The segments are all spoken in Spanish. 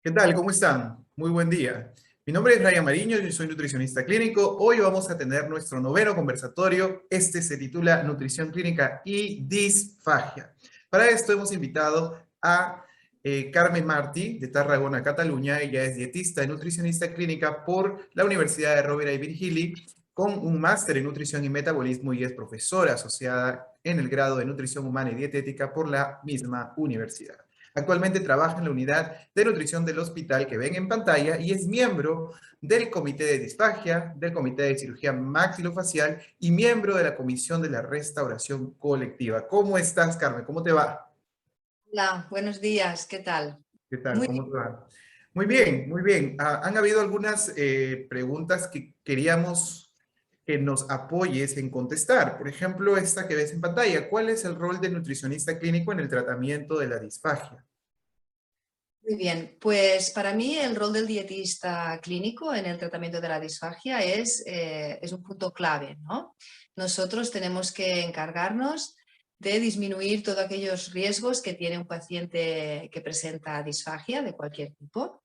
¿Qué tal? ¿Cómo están? Muy buen día. Mi nombre es Ryan Mariño, yo soy nutricionista clínico. Hoy vamos a tener nuestro noveno conversatorio. Este se titula Nutrición Clínica y Disfagia. Para esto hemos invitado a Carmen Martí, de Tarragona, Cataluña. Ella es dietista y nutricionista clínica por la Universidad de Rovira y Virgili, con un máster en nutrición y metabolismo, y es profesora asociada en el grado de nutrición humana y dietética por la misma universidad. Actualmente trabaja en la unidad de nutrición del hospital que ven en pantalla y es miembro del comité de disfagia, del comité de cirugía maxilofacial y miembro de la comisión de la restauración colectiva. ¿Cómo estás, Carmen? ¿Cómo te va? Hola, buenos días, ¿qué tal? ¿Qué tal? Muy ¿Cómo bien. te va? Muy bien, muy bien. Han habido algunas preguntas que queríamos que nos apoyes en contestar. Por ejemplo, esta que ves en pantalla. ¿Cuál es el rol del nutricionista clínico en el tratamiento de la disfagia? Muy bien, pues para mí el rol del dietista clínico en el tratamiento de la disfagia es un punto clave, ¿no? Nosotros tenemos que encargarnos de disminuir todos aquellos riesgos que tiene un paciente que presenta disfagia de cualquier tipo.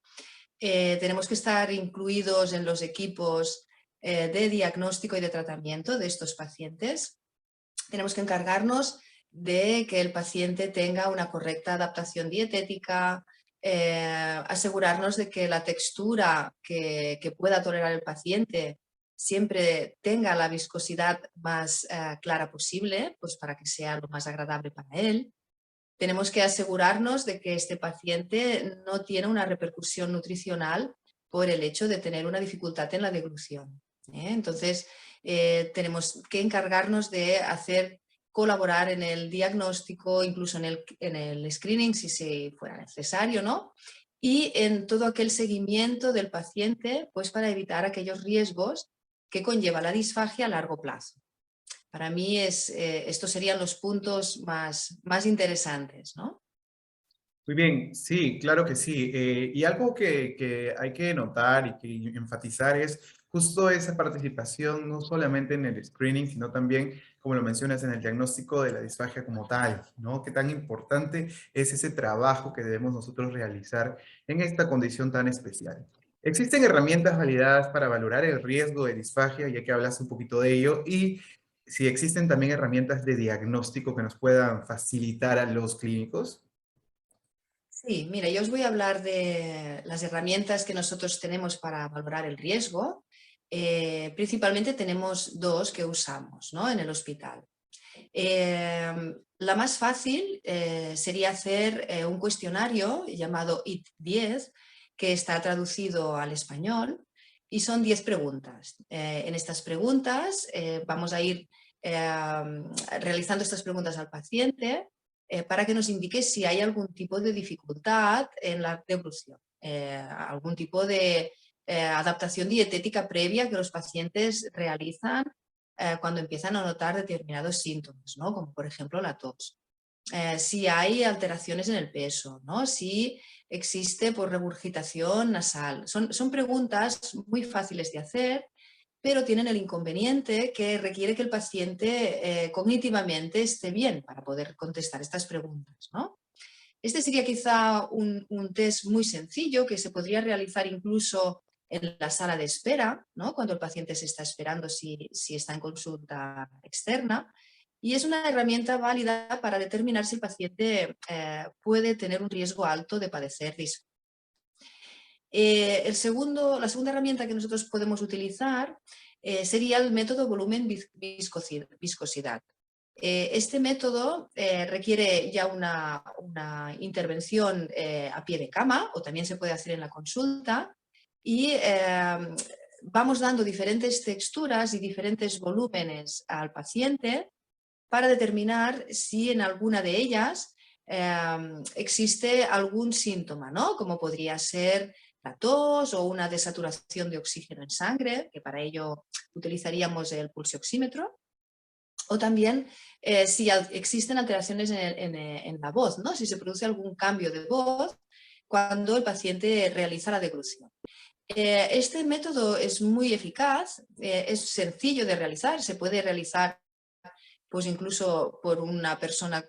Tenemos que estar incluidos en los equipos de diagnóstico y de tratamiento de estos pacientes. Tenemos que encargarnos de que el paciente tenga una correcta adaptación dietética, asegurarnos de que la textura que pueda tolerar el paciente siempre tenga la viscosidad más clara posible, pues para que sea lo más agradable para él. Tenemos que asegurarnos de que este paciente no tiene una repercusión nutricional por el hecho de tener una dificultad en la deglución. Entonces, tenemos que encargarnos de hacer colaborar en el diagnóstico, incluso en el screening si fuera necesario, ¿no? Y en todo aquel seguimiento del paciente, pues para evitar aquellos riesgos que conlleva la disfagia a largo plazo. Para mí estos serían los puntos más interesantes, ¿no? Muy bien, sí, claro que sí. Y algo que hay que notar y que enfatizar es justo esa participación, no solamente en el screening, sino también, como lo mencionas, en el diagnóstico de la disfagia como tal, ¿no? Qué tan importante es ese trabajo que debemos nosotros realizar en esta condición tan especial. Existen herramientas validadas para valorar el riesgo de disfagia, ya que hablas un poquito de ello, y si existen también herramientas de diagnóstico que nos puedan facilitar a los clínicos. Sí, mira, yo os voy a hablar de las herramientas que nosotros tenemos para valorar el riesgo. Principalmente tenemos dos que usamos, ¿no?, en el hospital. La más fácil sería hacer un cuestionario llamado IT10, que está traducido al español, y son 10 preguntas. En estas preguntas vamos a ir realizando estas preguntas al paciente para que nos indique si hay algún tipo de dificultad en la deglución, algún tipo de adaptación dietética previa que los pacientes realizan cuando empiezan a notar determinados síntomas, ¿no?, como por ejemplo la tos. Si hay alteraciones en el peso, ¿no?, si existe por regurgitación nasal. Son preguntas muy fáciles de hacer, pero tienen el inconveniente que requiere que el paciente cognitivamente esté bien para poder contestar estas preguntas, ¿no? Este sería quizá un test muy sencillo que se podría realizar incluso en la sala de espera, ¿no?, cuando el paciente se está esperando si está en consulta externa. Y es una herramienta válida para determinar si el paciente puede tener un riesgo alto de padecer disfagia. La segunda herramienta que nosotros podemos utilizar sería el método volumen-viscosidad. Este método requiere ya una intervención a pie de cama, o también se puede hacer en la consulta, y vamos dando diferentes texturas y diferentes volúmenes al paciente para determinar si en alguna de ellas existe algún síntoma, ¿no?, como podría ser la tos o una desaturación de oxígeno en sangre, que para ello utilizaríamos el pulsioxímetro. O también si existen alteraciones en la voz, ¿no?, si se produce algún cambio de voz cuando el paciente realiza la deglución. Este método es muy eficaz, es sencillo de realizar, se puede realizar pues incluso por una persona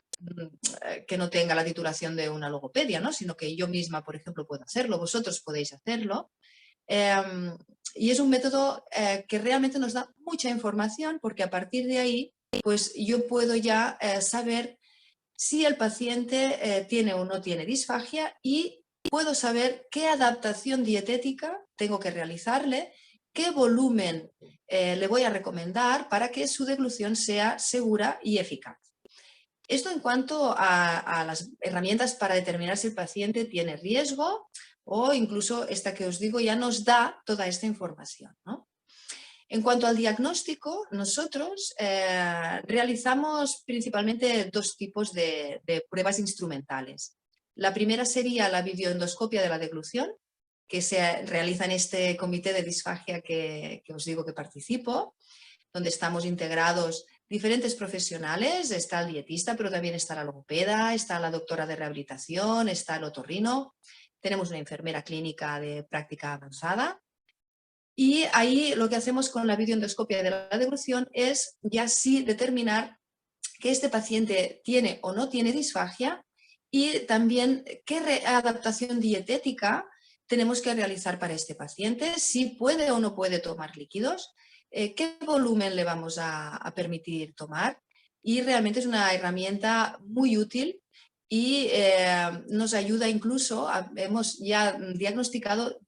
que no tenga la titulación de una logopedia, ¿no? Sino que yo misma, por ejemplo, puedo hacerlo, vosotros podéis hacerlo. Y es un método que realmente nos da mucha información porque a partir de ahí, pues yo puedo ya saber si el paciente tiene o no tiene disfagia y puedo saber qué adaptación dietética tengo que realizarle, qué volumen le voy a recomendar para que su deglución sea segura y eficaz. Esto en cuanto a las herramientas para determinar si el paciente tiene riesgo o incluso esta que os digo ya nos da toda esta información, ¿no? En cuanto al diagnóstico, nosotros realizamos principalmente dos tipos de pruebas instrumentales. La primera sería la videoendoscopia de la deglución, que se realiza en este comité de disfagia que os digo que participo, donde estamos integrados diferentes profesionales, está el dietista, pero también está la logopeda, está la doctora de rehabilitación, está el otorrino, tenemos una enfermera clínica de práctica avanzada. Y ahí lo que hacemos con la videoendoscopia de la deglución es ya sí determinar que este paciente tiene o no tiene disfagia y también qué adaptación dietética tenemos que realizar para este paciente, si puede o no puede tomar líquidos, qué volumen le vamos a permitir tomar. Y realmente es una herramienta muy útil y nos ayuda incluso, hemos ya diagnosticado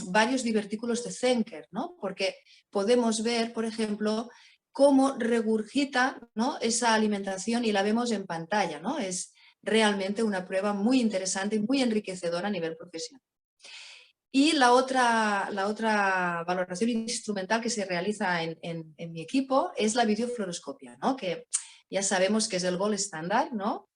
varios divertículos de Zenker, ¿no? Porque podemos ver, por ejemplo, cómo regurgita, ¿no?, esa alimentación y la vemos en pantalla, ¿no? Es realmente una prueba muy interesante y muy enriquecedora a nivel profesional. Y la otra valoración instrumental que se realiza en mi equipo es la videofluoroscopia, ¿no?, que ya sabemos que es el gold estándar, ¿no?,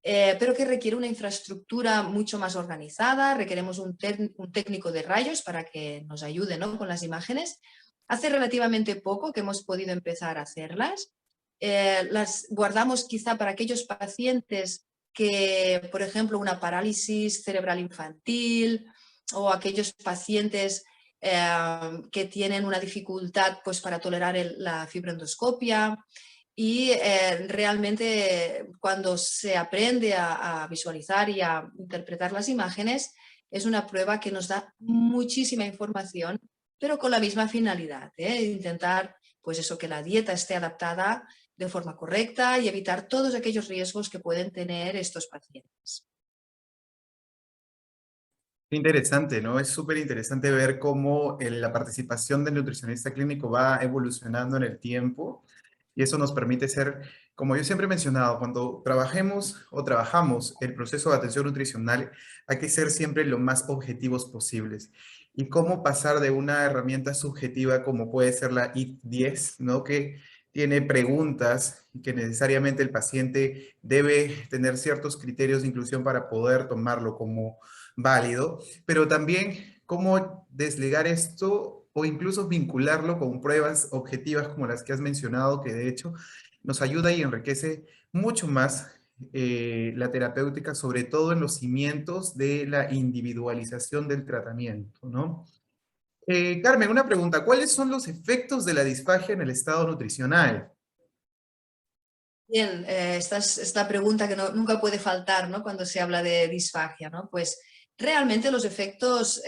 pero que requiere una infraestructura mucho más organizada, requeremos un técnico de rayos para que nos ayude, ¿no?, con las imágenes. Hace relativamente poco que hemos podido empezar a hacerlas. Las guardamos quizá para aquellos pacientes que, por ejemplo, una parálisis cerebral infantil o aquellos pacientes que tienen una dificultad pues, para tolerar la fibroendoscopia. Y realmente cuando se aprende a visualizar y a interpretar las imágenes, es una prueba que nos da muchísima información, pero con la misma finalidad, intentar pues eso, que la dieta esté adaptada de forma correcta y evitar todos aquellos riesgos que pueden tener estos pacientes. Qué interesante, ¿no? Es súper interesante ver cómo la participación del nutricionista clínico va evolucionando en el tiempo y eso nos permite ser, como yo siempre he mencionado, cuando trabajemos o trabajamos el proceso de atención nutricional, hay que ser siempre lo más objetivos posibles. Y cómo pasar de una herramienta subjetiva como puede ser la IT-10, ¿no? Que tiene preguntas y que necesariamente el paciente debe tener ciertos criterios de inclusión para poder tomarlo como válido, pero también cómo desligar esto o incluso vincularlo con pruebas objetivas como las que has mencionado, que de hecho nos ayuda y enriquece mucho más la terapéutica, sobre todo en los cimientos de la individualización del tratamiento, ¿no? Carmen, una pregunta, ¿cuáles son los efectos de la disfagia en el estado nutricional? Bien, esta es la pregunta que nunca puede faltar, ¿no?, cuando se habla de disfagia, ¿no? Pues realmente los efectos,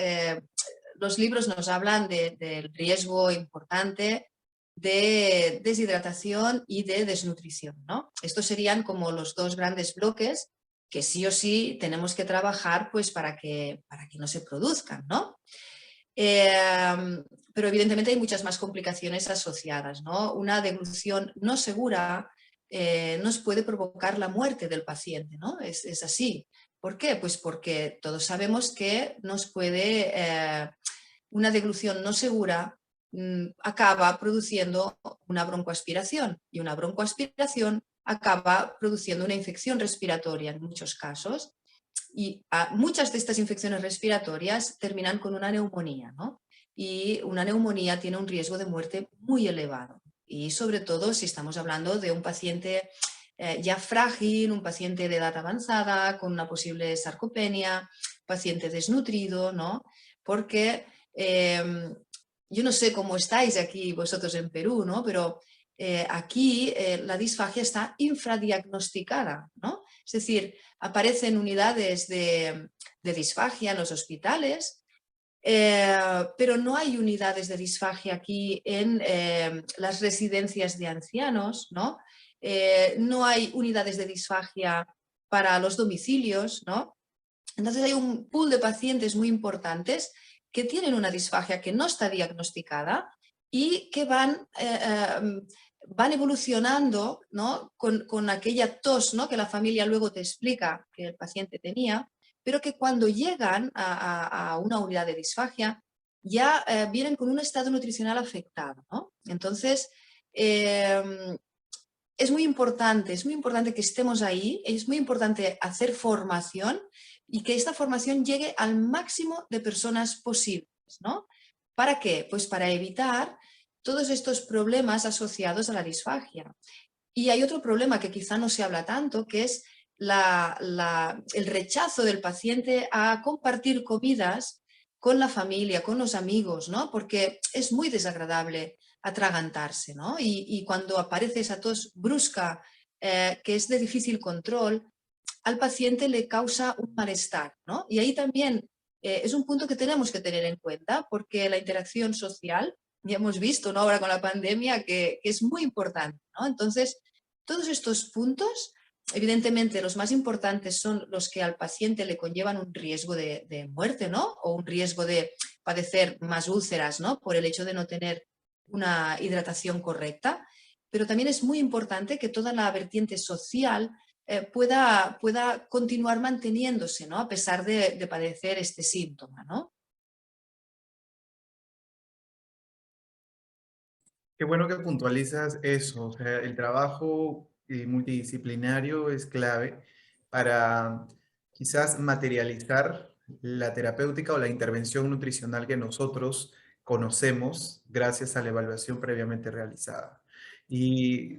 los libros nos hablan del riesgo importante de deshidratación y de desnutrición, ¿no? Estos serían como los dos grandes bloques que sí o sí tenemos que trabajar pues, para que no se produzcan, ¿no? Pero evidentemente hay muchas más complicaciones asociadas, ¿no? Una deglución no segura nos puede provocar la muerte del paciente, ¿no? Es así. ¿Por qué? Pues porque todos sabemos que nos puede, una deglución no segura acaba produciendo una broncoaspiración y una broncoaspiración acaba produciendo una infección respiratoria en muchos casos y muchas de estas infecciones respiratorias terminan con una neumonía, ¿no? Y una neumonía tiene un riesgo de muerte muy elevado y sobre todo si estamos hablando de un paciente ya frágil, un paciente de edad avanzada, con una posible sarcopenia, paciente desnutrido, ¿no? Porque yo no sé cómo estáis aquí vosotros en Perú, ¿no? Pero aquí la disfagia está infradiagnosticada, ¿no? Es decir, aparecen unidades de disfagia en los hospitales, pero no hay unidades de disfagia aquí en las residencias de ancianos, ¿no? No hay unidades de disfagia para los domicilios, ¿no? Entonces hay un pool de pacientes muy importantes que tienen una disfagia que no está diagnosticada y que van evolucionando, ¿no? con aquella tos, ¿no? que la familia luego te explica que el paciente tenía, pero que cuando llegan a una unidad de disfagia ya vienen con un estado nutricional afectado, ¿no? Entonces, es muy importante que estemos ahí, es muy importante hacer formación y que esta formación llegue al máximo de personas posibles, ¿no? ¿Para qué? Pues para evitar todos estos problemas asociados a la disfagia. Y hay otro problema que quizá no se habla tanto, que es el rechazo del paciente a compartir comidas con la familia, con los amigos, ¿no? Porque es muy desagradable atragantarse, ¿no? Y cuando aparece esa tos brusca, que es de difícil control, al paciente le causa un malestar, ¿no? Y ahí también es un punto que tenemos que tener en cuenta, porque la interacción social, ya hemos visto, ¿no? Ahora con la pandemia, que es muy importante, ¿no? Entonces, todos estos puntos, evidentemente los más importantes son los que al paciente le conllevan un riesgo de muerte, ¿no? O un riesgo de padecer más úlceras, ¿no? Por el hecho de no tener una hidratación correcta. Pero también es muy importante que toda la vertiente social pueda continuar manteniéndose, ¿no? A pesar de padecer este síntoma, ¿no? Qué bueno que puntualizas eso, o sea, el trabajo multidisciplinario es clave para quizás materializar la terapéutica o la intervención nutricional que nosotros conocemos gracias a la evaluación previamente realizada. Y,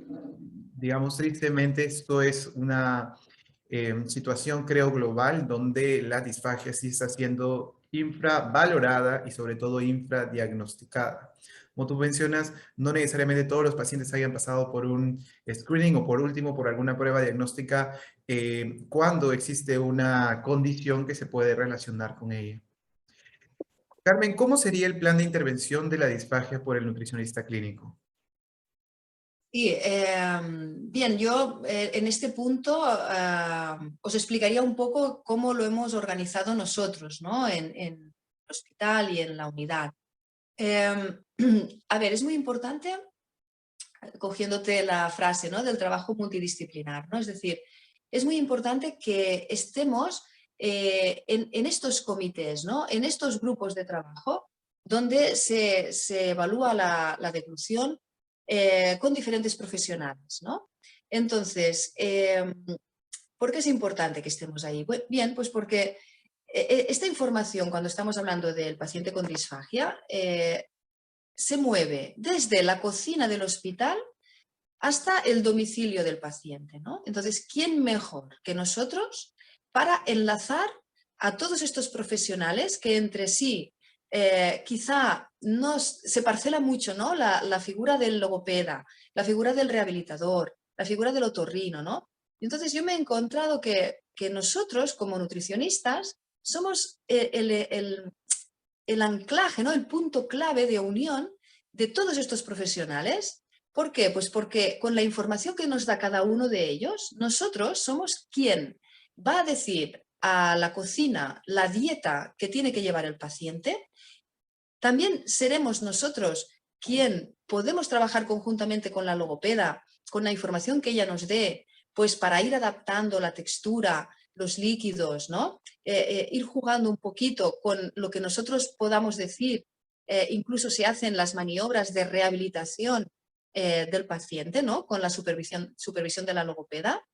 digamos, tristemente esto es una situación, creo, global, donde la disfagia sí está siendo infravalorada y sobre todo infradiagnosticada. Como tú mencionas, no necesariamente todos los pacientes hayan pasado por un screening o por último por alguna prueba diagnóstica cuando existe una condición que se puede relacionar con ella. Carmen, ¿cómo sería el plan de intervención de la disfagia por el nutricionista clínico? Sí, bien, yo en este punto os explicaría un poco cómo lo hemos organizado nosotros, ¿no? En el hospital y en la unidad. A ver, es muy importante, cogiéndote la frase, ¿no? del trabajo multidisciplinar, ¿no? Es decir, es muy importante que estemos en estos comités, ¿no? En estos grupos de trabajo donde se evalúa la deglución con diferentes profesionales, ¿no? Entonces, ¿por qué es importante que estemos ahí? Bien, pues porque esta información, cuando estamos hablando del paciente con disfagia, se mueve desde la cocina del hospital hasta el domicilio del paciente, ¿no? Entonces, ¿quién mejor que nosotros para enlazar a todos estos profesionales que entre sí quizá se parcela mucho, ¿no? La figura del logopeda, la figura del rehabilitador, la figura del otorrino, ¿no? Y entonces yo me he encontrado que nosotros, como nutricionistas, somos el anclaje, ¿no? El punto clave de unión de todos estos profesionales. ¿Por qué? Pues porque con la información que nos da cada uno de ellos, nosotros somos quien va a decir a la cocina la dieta que tiene que llevar el paciente. También seremos nosotros quien podemos trabajar conjuntamente con la logopeda, con la información que ella nos dé, pues para ir adaptando la textura, los líquidos, ¿no? Ir jugando un poquito con lo que nosotros podamos decir. Incluso se hacen las maniobras de rehabilitación del paciente, ¿no? Con la supervisión de la logopeda.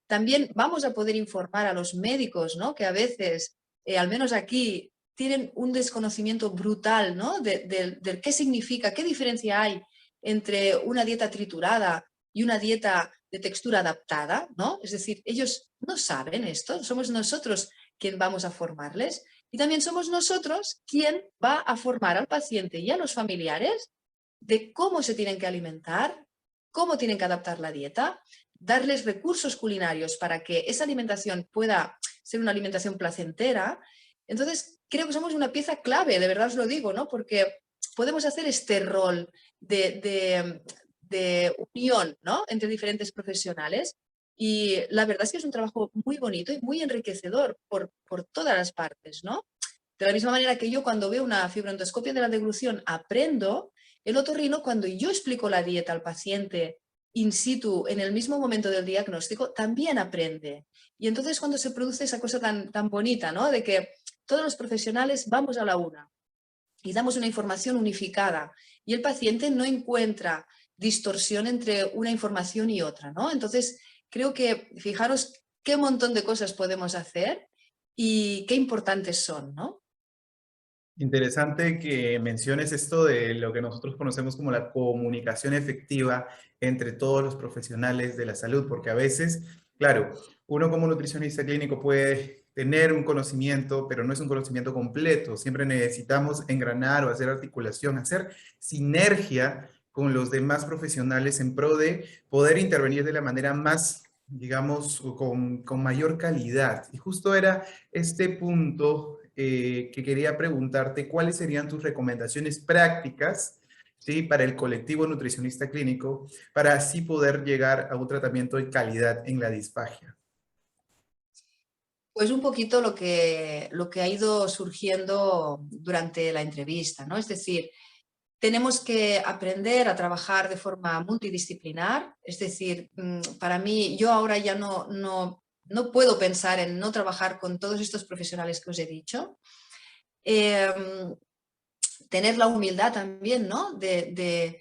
También vamos a poder informar a los médicos, ¿no? Que a veces, al menos aquí, tienen un desconocimiento brutal, ¿no? de qué significa, qué diferencia hay entre una dieta triturada y una dieta de textura adaptada, ¿no? Es decir, ellos no saben esto, somos nosotros quien vamos a formarles y también somos nosotros quien va a formar al paciente y a los familiares de cómo se tienen que alimentar, cómo tienen que adaptar la dieta, darles recursos culinarios para que esa alimentación pueda ser una alimentación placentera. Entonces, creo que somos una pieza clave, de verdad os lo digo, ¿no? Porque podemos hacer este rol de unión, ¿no? Entre diferentes profesionales. Y la verdad es que es un trabajo muy bonito y muy enriquecedor por todas las partes, ¿no? De la misma manera que yo cuando veo una fibroendoscopia de la deglución aprendo, el otorrino cuando yo explico la dieta al paciente in situ en el mismo momento del diagnóstico también aprende. Y entonces cuando se produce esa cosa tan bonita, ¿no? De que todos los profesionales vamos a la una y damos una información unificada y el paciente no encuentra distorsión entre una información y otra, ¿no? Entonces, creo que fijaros qué montón de cosas podemos hacer y qué importantes son, ¿no? Interesante que menciones esto de lo que nosotros conocemos como la comunicación efectiva entre todos los profesionales de la salud, porque a veces, claro, uno como nutricionista clínico puede tener un conocimiento, pero no es un conocimiento completo. Siempre necesitamos engranar o hacer articulación, hacer sinergia con los demás profesionales en pro de poder intervenir de la manera más, digamos, con mayor calidad. Y justo era este punto que quería preguntarte, ¿cuáles serían tus recomendaciones prácticas, ¿sí? Para el colectivo nutricionista clínico, para así poder llegar a un tratamiento de calidad en la disfagia? Pues un poquito lo que ha ido surgiendo durante la entrevista, ¿no? Es decir, tenemos que aprender a trabajar de forma multidisciplinar, es decir, para mí, yo ahora ya no puedo pensar en no trabajar con todos estos profesionales que os he dicho. Tener la humildad también, ¿no? De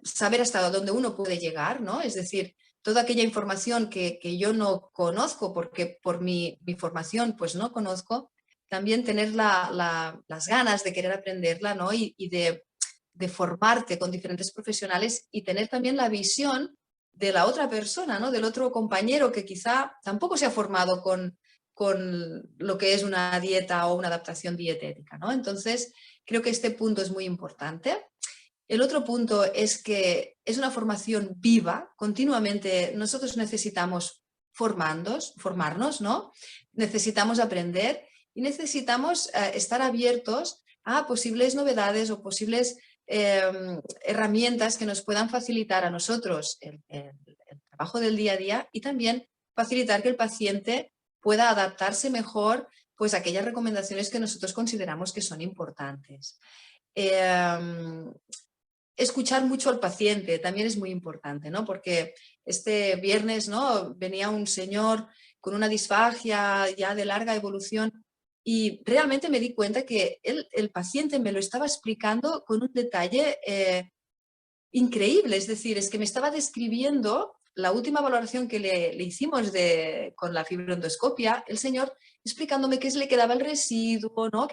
saber hasta dónde uno puede llegar, ¿no? Es decir, toda aquella información que yo no conozco porque por mi formación pues no conozco, también tener las ganas de querer aprenderla, ¿no? Y de formarte con diferentes profesionales y tener también la visión de la otra persona, ¿no? Del otro compañero que quizá tampoco se ha formado con lo que es una dieta o una adaptación dietética, ¿no? Entonces, creo que este punto es muy importante. El otro punto es que es una formación viva, continuamente nosotros necesitamos formarnos, ¿no? Necesitamos aprender y necesitamos estar abiertos a posibles novedades o posibles herramientas que nos puedan facilitar a nosotros el trabajo del día a día y también facilitar que el paciente pueda adaptarse mejor pues, a aquellas recomendaciones que nosotros consideramos que son importantes. Escuchar mucho al paciente también es muy importante, ¿no? Porque este viernes, ¿no? Venía un señor con una disfagia ya de larga evolución y realmente me di cuenta que el paciente me lo estaba explicando con un detalle increíble, es decir, es que me estaba describiendo la última valoración que le hicimos con la fibroendoscopia, el señor explicándome qué le quedaba el residuo, ¿no?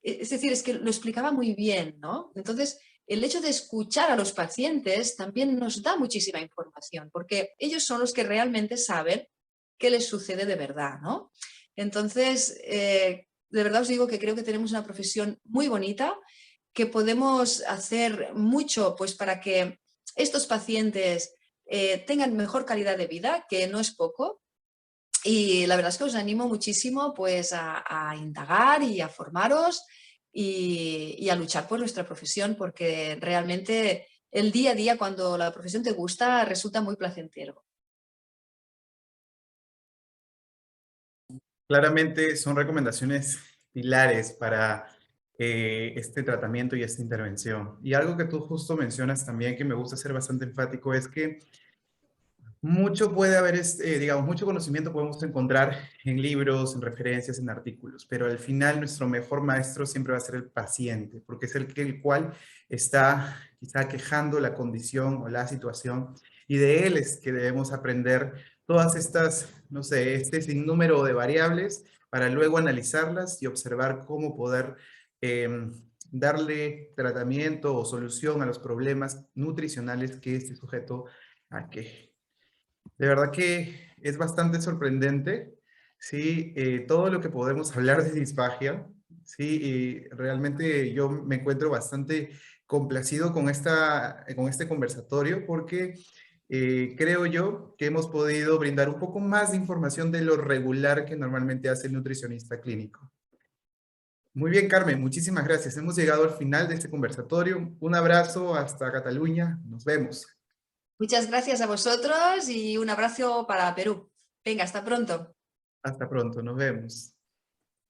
Es decir, es que lo explicaba muy bien, ¿no? Entonces, el hecho de escuchar a los pacientes también nos da muchísima información, porque ellos son los que realmente saben qué les sucede de verdad, ¿no? Entonces, de verdad os digo que creo que tenemos una profesión muy bonita, que podemos hacer mucho pues, para que estos pacientes tengan mejor calidad de vida, que no es poco. Y la verdad es que os animo muchísimo pues, a indagar y a formaros y a luchar por nuestra profesión, porque realmente el día a día, cuando la profesión te gusta, resulta muy placentero. Claramente son recomendaciones pilares para este tratamiento y esta intervención. Y algo que tú justo mencionas también que me gusta ser bastante enfático es que mucho puede haber, digamos, mucho conocimiento podemos encontrar en libros, en referencias, en artículos, pero al final nuestro mejor maestro siempre va a ser el paciente, porque es el cual está quizá quejando la condición o la situación, y de él es que debemos aprender todas estas, no sé, este sinnúmero de variables para luego analizarlas y observar cómo poder darle tratamiento o solución a los problemas nutricionales que este sujeto aqueje. De verdad que es bastante sorprendente, ¿sí? Todo lo que podemos hablar de disfagia. Sí, y realmente yo me encuentro bastante complacido con con este conversatorio porque creo yo que hemos podido brindar un poco más de información de lo regular que normalmente hace el nutricionista clínico. Muy bien, Carmen, muchísimas gracias. Hemos llegado al final de este conversatorio. Un abrazo hasta Cataluña. Nos vemos. Muchas gracias a vosotros y un abrazo para Perú. Venga, hasta pronto. Hasta pronto, nos vemos.